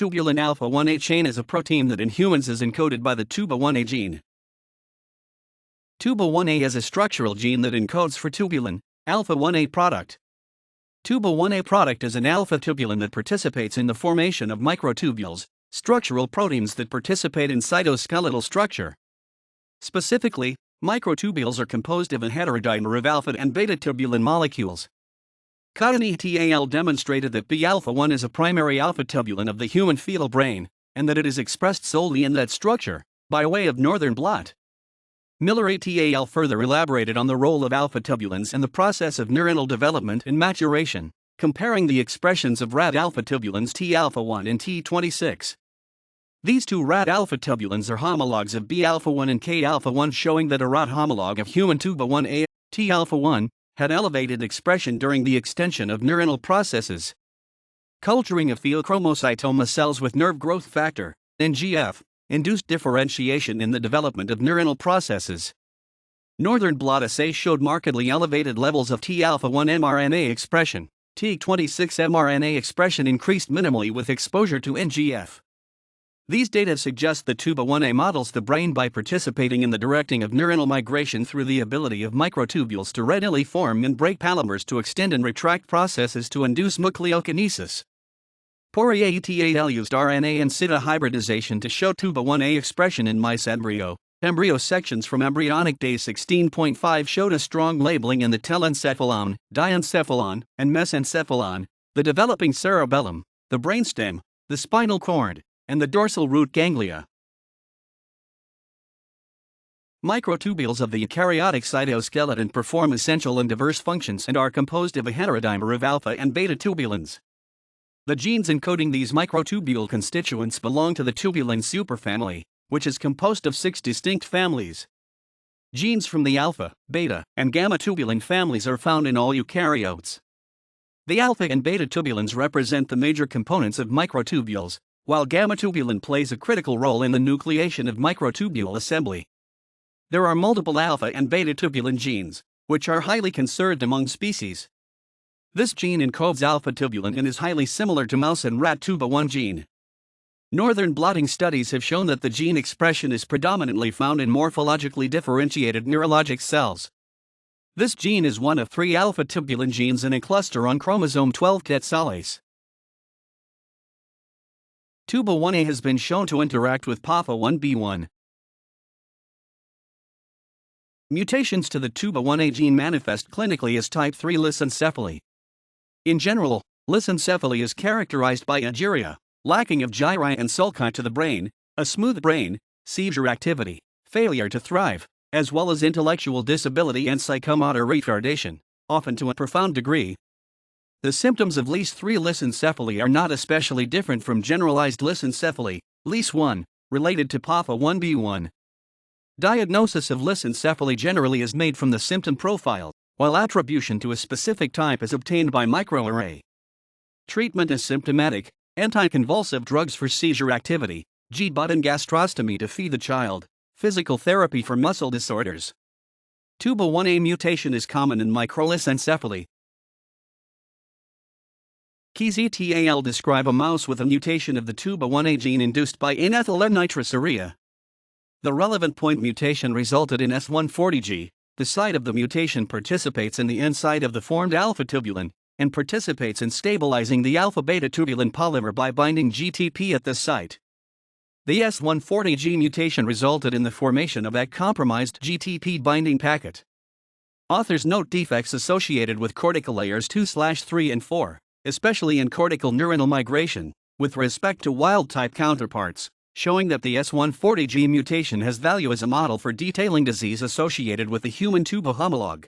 tubulin alpha-1A chain is a protein that in humans is encoded by the Tuba1A gene. Tuba1A is a structural gene that encodes for tubulin, alpha-1A product. Tuba1A product is an alpha-tubulin that participates in the formation of microtubules, structural proteins that participate in cytoskeletal structure. Specifically, microtubules are composed of a heterodimer of alpha and beta tubulin molecules. Tuba1A et al. Demonstrated that B-alpha-1 is a primary alpha-tubulin of the human fetal brain, and that it is expressed solely in that structure, by way of northern blot. Miller et al. Further elaborated on the role of alpha-tubulins in the process of neuronal development and maturation, comparing the expressions of rat alpha-tubulins T-alpha-1 and T26. These two rat alpha-tubulins are homologs of B-alpha-1 and K-alpha-1, showing that a rat homolog of human Tuba1A, T-alpha-1, had elevated expression during the extension of neuronal processes. Culturing of pheochromocytoma cells with nerve growth factor, NGF, induced differentiation in the development of neuronal processes. Northern blot assay showed markedly elevated levels of T-alpha-1 mRNA expression. T26 mRNA expression increased minimally with exposure to NGF. These data suggest that Tuba1A models the brain by participating in the directing of neuronal migration through the ability of microtubules to readily form and break polymers to extend and retract processes to induce nucleokinesis. Poirier et al. Used RNA and SITA hybridization to show Tuba1A expression in mice embryo. Embryo sections from embryonic day 16.5 showed a strong labeling in the telencephalon, diencephalon, and mesencephalon, the developing cerebellum, the brainstem, the spinal cord, and the dorsal root ganglia. Microtubules of the eukaryotic cytoskeleton perform essential and diverse functions and are composed of a heterodimer of alpha and beta tubulins. The genes encoding these microtubule constituents belong to the tubulin superfamily, which is composed of 6 distinct families. Genes from the alpha, beta, and gamma tubulin families are found in all eukaryotes. The alpha and beta tubulins represent the major components of microtubules, while gamma tubulin plays a critical role in the nucleation of microtubule assembly. There are multiple alpha and beta tubulin genes, which are highly conserved among species. This gene encodes alpha-tubulin and is highly similar to mouse and rat Tuba1 gene. Northern blotting studies have shown that the gene expression is predominantly found in morphologically differentiated neurologic cells. This gene is one of 3 alpha-tubulin genes in a cluster on chromosome 12 quetzalase. Tuba1A has been shown to interact with PAPA1B1. Mutations to the Tuba1A gene manifest clinically as type 3 lissencephaly. In general, lissencephaly is characterized by agyria, lacking of gyri and sulci to the brain, a smooth brain, seizure activity, failure to thrive, as well as intellectual disability and psychomotor retardation, often to a profound degree. The symptoms of LIS-3 lissencephaly are not especially different from generalized lissencephaly, LIS-1, related to PAPA1B1. Diagnosis of lissencephaly generally is made from the symptom profile, while attribution to a specific type is obtained by microarray. Treatment is symptomatic, anticonvulsive drugs for seizure activity, G-button gastrostomy to feed the child, physical therapy for muscle disorders. Tuba1A mutation is common in microlissencephaly. Keys et al. Describe a mouse with a mutation of the Tuba1A gene induced by N-ethylenitrosourea. The relevant point mutation resulted in S140G. The site of the mutation participates in the inside of the formed alpha-tubulin, and participates in stabilizing the alpha-beta tubulin polymer by binding GTP at this site. The S140G mutation resulted in the formation of a compromised GTP binding packet. Authors note defects associated with cortical layers 2/3 and 4, especially in cortical neuronal migration, with respect to wild-type counterparts, showing that the S140G mutation has value as a model for detailing disease associated with the human tuba homolog.